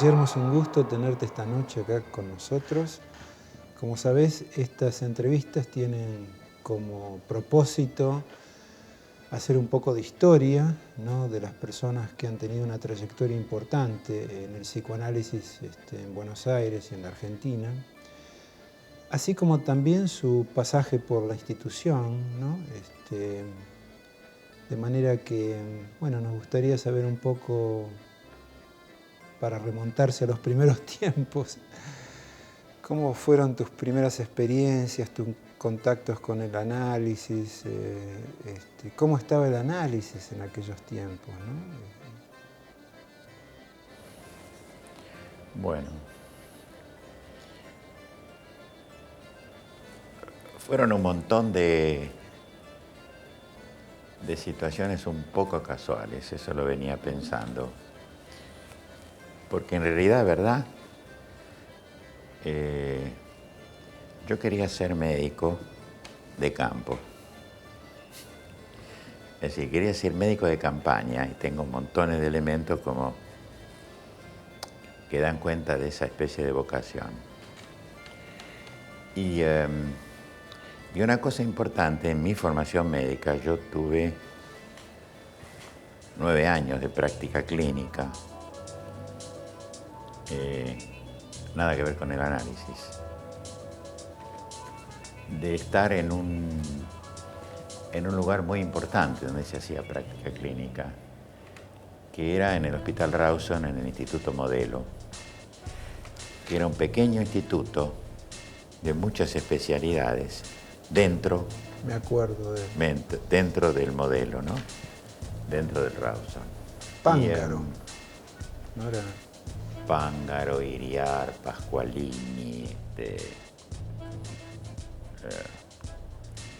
Guillermo, es un gusto tenerte esta noche acá con nosotros. Como sabés, estas entrevistas tienen como propósito hacer un poco de historia, ¿no?, de las personas que han tenido una trayectoria importante en el psicoanálisis en Buenos Aires y en la Argentina, así como también su pasaje por la institución, ¿no? De manera que, bueno, nos gustaría saber un poco, para remontarse a los primeros tiempos, ¿cómo fueron tus primeras experiencias, tus contactos con el análisis? ¿Cómo estaba el análisis en aquellos tiempos, ¿no? Bueno, fueron un montón de situaciones un poco casuales, eso lo venía pensando. Porque en realidad, ¿verdad? Yo quería ser médico de campo. Es decir, quería ser médico de campaña y tengo montones de elementos como que dan cuenta de esa especie de vocación. Y una cosa importante en mi formación médica, yo tuve 9 años de práctica clínica, nada que ver con el análisis, de estar en un lugar muy importante donde se hacía práctica clínica, que era en el Hospital Rawson, en el Instituto Modelo, que era un pequeño instituto de muchas especialidades dentro, Me acuerdo de dentro del Modelo, ¿no? Dentro del Rawson. Pángaro, ¿no era? Pángaro, Iriar, Pascualini,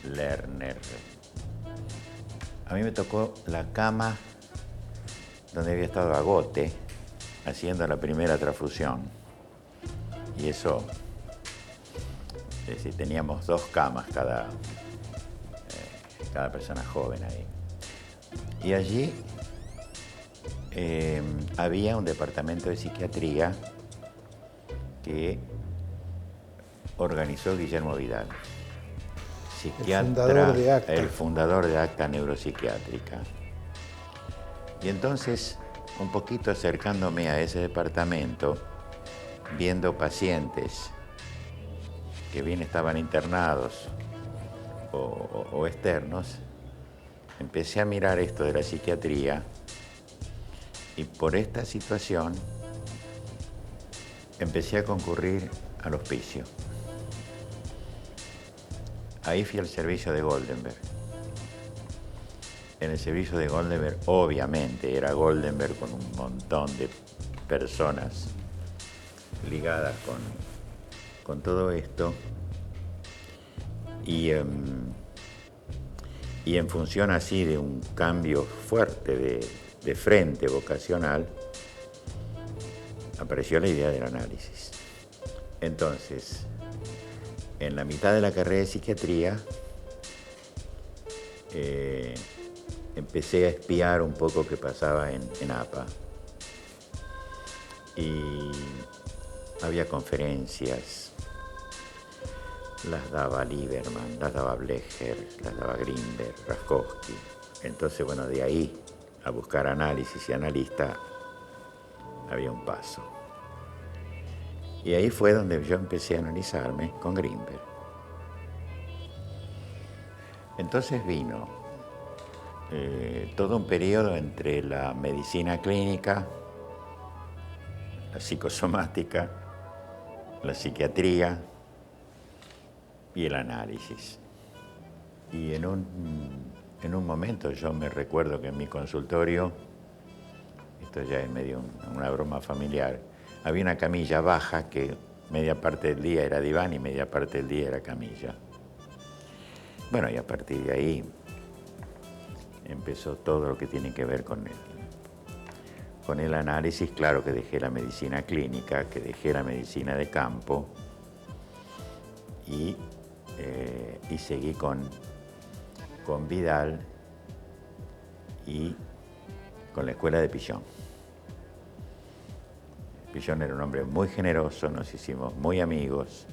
Lerner. A mí me tocó la cama donde había estado Agote haciendo la primera transfusión. Y eso, es decir, teníamos 2 camas cada persona joven ahí. Y allí había un departamento de psiquiatría que organizó Guillermo Vidal, psiquiatra, el fundador de ACTA Neuropsiquiátrica. Y entonces, un poquito acercándome a ese departamento, viendo pacientes que bien estaban internados o externos, empecé a mirar esto de la psiquiatría y por esta situación empecé a concurrir al hospicio. Ahí fui al servicio de Goldenberg. En el servicio de Goldenberg, obviamente, era Goldenberg con un montón de personas ligadas con todo esto. Y en función así de un cambio fuerte de frente vocacional, apareció la idea del análisis. Entonces, en la mitad de la carrera de psiquiatría, empecé a espiar un poco qué pasaba en APA. Y había conferencias, las daba Lieberman, las daba Blecher, las daba Grinberg, Raskowski. Entonces, bueno, de ahí a buscar análisis y analista había un paso. Y ahí fue donde yo empecé a analizarme con Grinberg. Entonces vino todo un periodo entre la medicina clínica, la psicosomática, la psiquiatría y el análisis. Y en un momento yo me recuerdo que en mi consultorio, esto ya es medio una broma familiar, había una camilla baja que media parte del día era diván y media parte del día era camilla. Bueno, y a partir de ahí empezó todo lo que tiene que ver con el análisis. Claro que dejé la medicina clínica, que dejé la medicina de campo y seguí con Vidal y con la escuela de Pichon. Pillon era un hombre muy generoso, nos hicimos muy amigos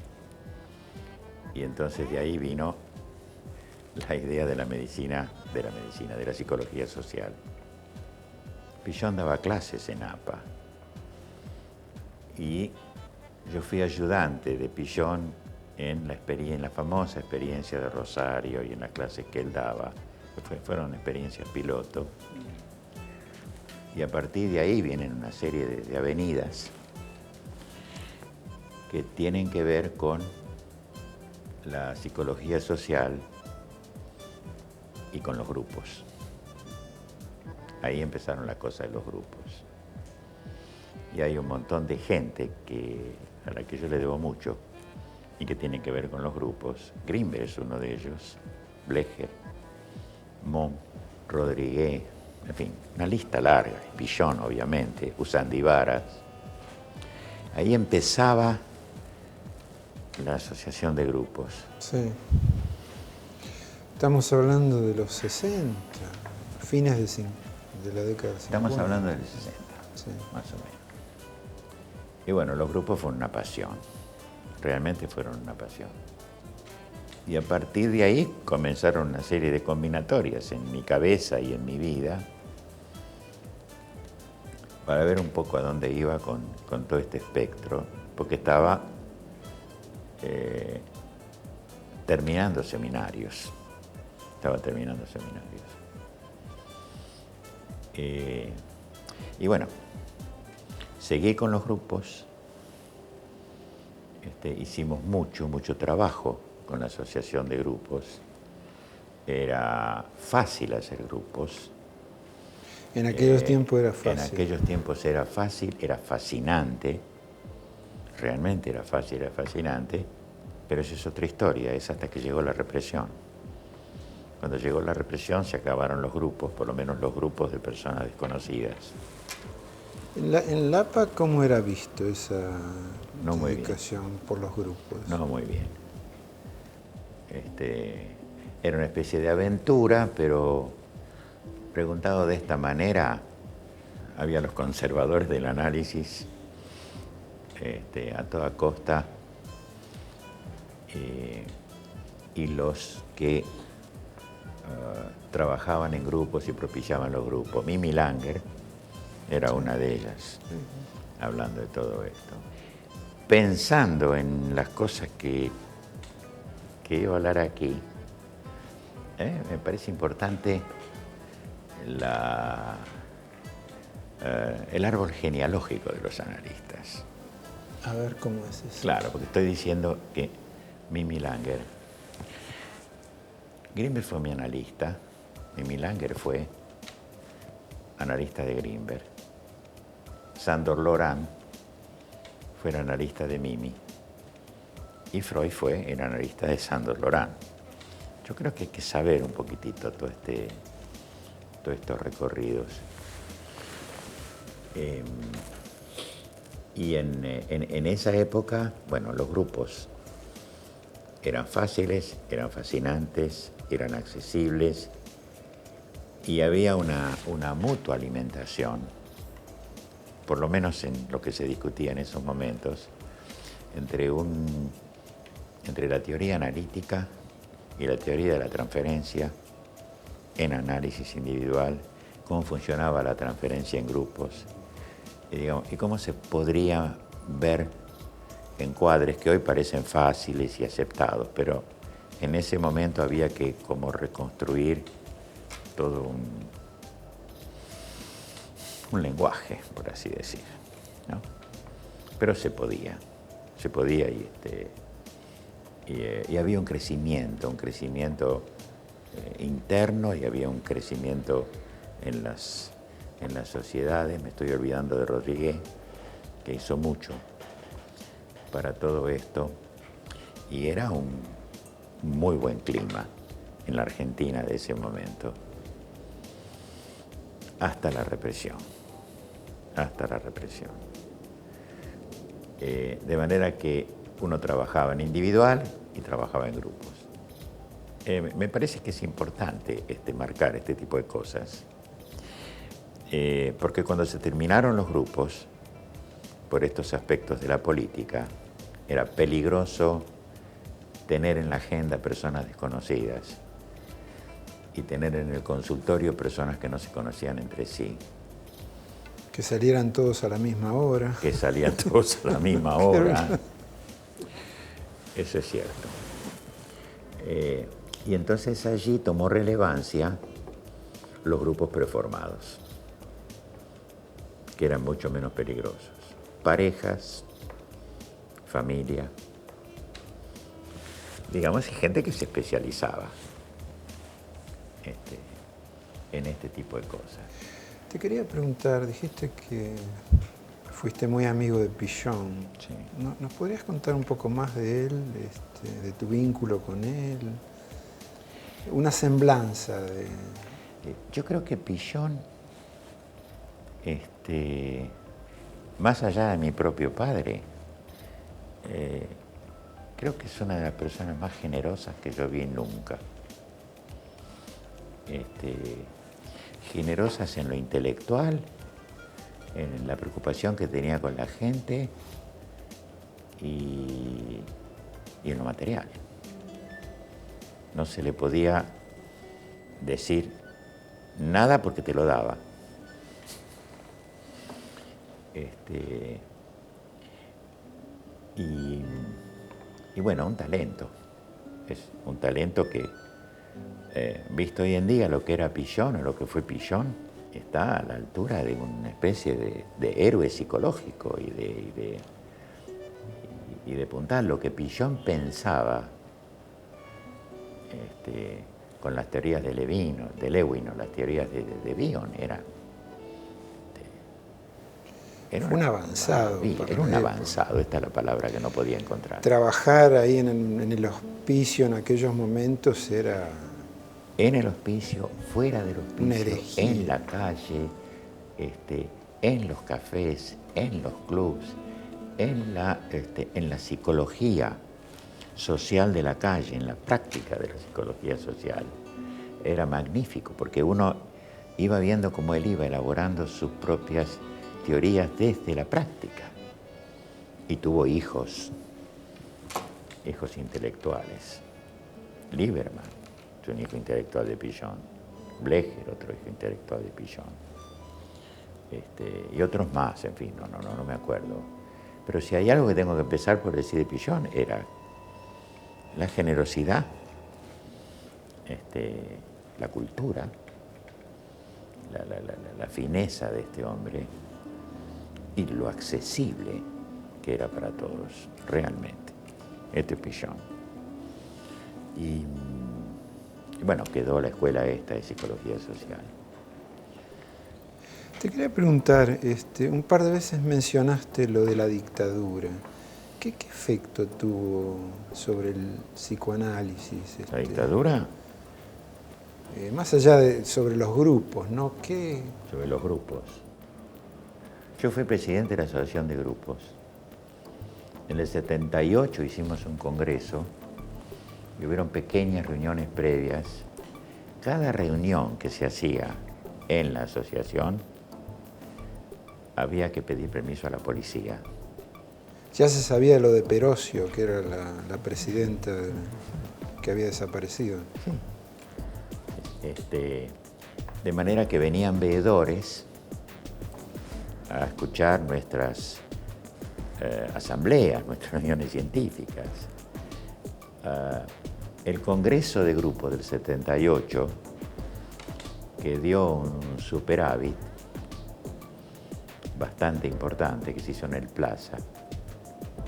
y entonces de ahí vino la idea de la psicología social. Pillon daba clases en APA y yo fui ayudante de Pillon en la famosa experiencia de Rosario y en las clases que él daba. Fueron experiencias piloto. Y a partir de ahí vienen una serie de avenidas que tienen que ver con la psicología social y con los grupos. Ahí empezaron las cosas de los grupos. Y hay un montón de gente a la que yo le debo mucho y que tiene que ver con los grupos. Grimberg es uno de ellos, Blecher, Mon, Rodríguez, en fin, una lista larga, Pillon obviamente, Usandivaras. Ahí empezaba la asociación de grupos. Sí. Estamos hablando de los 60, fines de la década de 50. Estamos hablando del 60, sí, más o menos. Y bueno, los grupos fueron una pasión, realmente fueron una pasión. Y a partir de ahí comenzaron una serie de combinatorias en mi cabeza y en mi vida para ver un poco a dónde iba con todo este espectro, porque estaba terminando seminarios. Y bueno, seguí con los grupos, hicimos mucho trabajo con la asociación de grupos. Era fácil hacer grupos. En aquellos tiempos era fácil. En aquellos tiempos era fácil, era fascinante. Realmente era fácil, era fascinante. Pero esa es otra historia, es hasta que llegó la represión. Cuando llegó la represión se acabaron los grupos, por lo menos los grupos de personas desconocidas. En la APA, ¿cómo era visto esa No muy dedicación por los grupos? No muy bien. Era una especie de aventura, pero preguntado de esta manera, había los conservadores del análisis a toda costa y los que trabajaban en grupos y propiciaban los grupos. Mimi Langer era una de ellas, hablando de todo esto. Pensando en las cosas que iba a hablar aquí, me parece importante el árbol genealógico de los analistas. A ver cómo es eso. Claro, porque estoy diciendo que Mimi Langer, Grimberg fue mi analista, Mimi Langer fue analista de Grimberg, Sandor Loran fue el analista de Mimi y Freud fue el analista de Sandor Loran. Yo creo que hay que saber un poquitito todos estos recorridos. Y en esa época, bueno, los grupos eran fáciles, eran fascinantes, eran accesibles y había una mutua alimentación, por lo menos en lo que se discutía en esos momentos, entre la teoría analítica y la teoría de la transferencia en análisis individual, cómo funcionaba la transferencia en grupos, y cómo se podría ver encuadres que hoy parecen fáciles y aceptados, pero en ese momento había que como reconstruir todo un lenguaje, por así decir, ¿no? Pero se podía y había un crecimiento interno y había un crecimiento en las sociedades. Me estoy olvidando de Rodríguez, que hizo mucho para todo esto, y era un muy buen clima en la Argentina de ese momento, hasta la represión. De manera que uno trabajaba en individual y trabajaba en grupos. Me parece que es importante marcar este tipo de cosas, porque cuando se terminaron los grupos, por estos aspectos de la política, era peligroso tener en la agenda personas desconocidas y tener en el consultorio personas que no se conocían entre sí. Que salieran todos a la misma hora. Que salían todos a la misma hora. Eso es cierto. Y entonces allí tomó relevancia los grupos preformados, que eran mucho menos peligrosos. Parejas, familia, digamos, gente que se especializaba en este tipo de cosas. Te quería preguntar, dijiste que fuiste muy amigo de Pichón. Sí. ¿Nos podrías contar un poco más de él, de tu vínculo con él? Una semblanza de... Yo creo que Pichón, más allá de mi propio padre, creo que es una de las personas más generosas que yo vi nunca. Generosas en lo intelectual, en la preocupación que tenía con la gente y en lo material. No se le podía decir nada porque te lo daba. Y bueno, un talento. Es un talento que, visto hoy en día lo que era Pichón o lo que fue Pichón, está a la altura de una especie de héroe psicológico y de puntal. Lo que Pichón pensaba con las teorías de Lewin o las teorías de Bion era un avanzado. Era un avanzado, esta es la palabra que no podía encontrar. Trabajar ahí en el hospicio en aquellos momentos era... En el hospicio, fuera del una hospicio, herejía. en la calle, en los cafés, en los clubs, en la psicología social de la calle, en la práctica de la psicología social. Era magnífico, porque uno iba viendo cómo él iba elaborando sus propias teorías desde la práctica. Y tuvo hijos intelectuales. Lieberman, un hijo intelectual de Pichón. Blecher, otro hijo intelectual de Pichón. Y otros más, en fin, no me acuerdo. Pero si hay algo que tengo que empezar por decir de Pichón, era la generosidad, la cultura, la fineza de este hombre y lo accesible que era para todos, realmente. Este es Pichón. Y bueno, quedó la escuela esta de psicología social. Te quería preguntar, un par de veces mencionaste lo de la dictadura. ¿Qué efecto tuvo sobre el psicoanálisis? ¿La dictadura? Más allá sobre los grupos, ¿no? ¿Qué? Sobre los grupos. Yo fui presidente de la Asociación de Grupos. En el 78 hicimos un congreso y hubieron pequeñas reuniones previas. Cada reunión que se hacía en la asociación había que pedir permiso a la policía. Ya se sabía lo de Perocio, que era la presidenta que había desaparecido. De manera que venían veedores a escuchar nuestras asambleas, nuestras reuniones científicas. El Congreso de Grupos del 78, que dio un superávit bastante importante, que se hizo en el Plaza,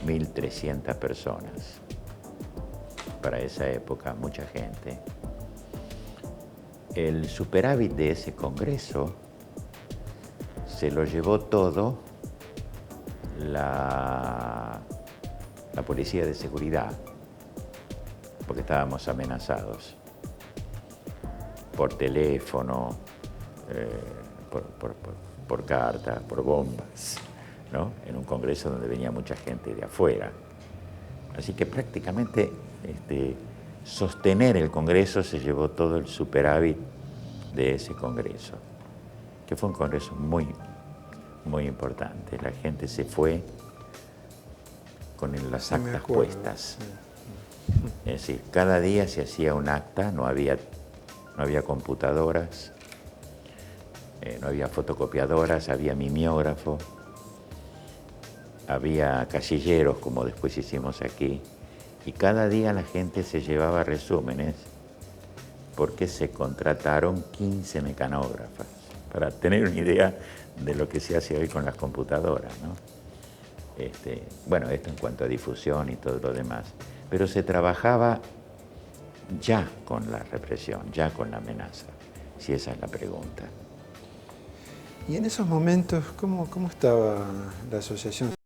1.300 personas. Para esa época, mucha gente. El superávit de ese congreso se lo llevó todo la policía de seguridad, porque estábamos amenazados por teléfono, por carta, por bombas, ¿no? En un congreso donde venía mucha gente de afuera. Así que prácticamente sostener el congreso se llevó todo el superávit de ese congreso, que fue un congreso muy, muy importante. La gente se fue con las actas puestas. Es decir, cada día se hacía un acta, no había computadoras, no había fotocopiadoras, había mimeógrafo, había casilleros, como después hicimos aquí, y cada día la gente se llevaba resúmenes porque se contrataron 15 mecanógrafas, para tener una idea de lo que se hace hoy con las computadoras, ¿no? Bueno, esto en cuanto a difusión y todo lo demás, pero se trabajaba ya con la represión, ya con la amenaza, si esa es la pregunta. Y en esos momentos, ¿cómo estaba la asociación?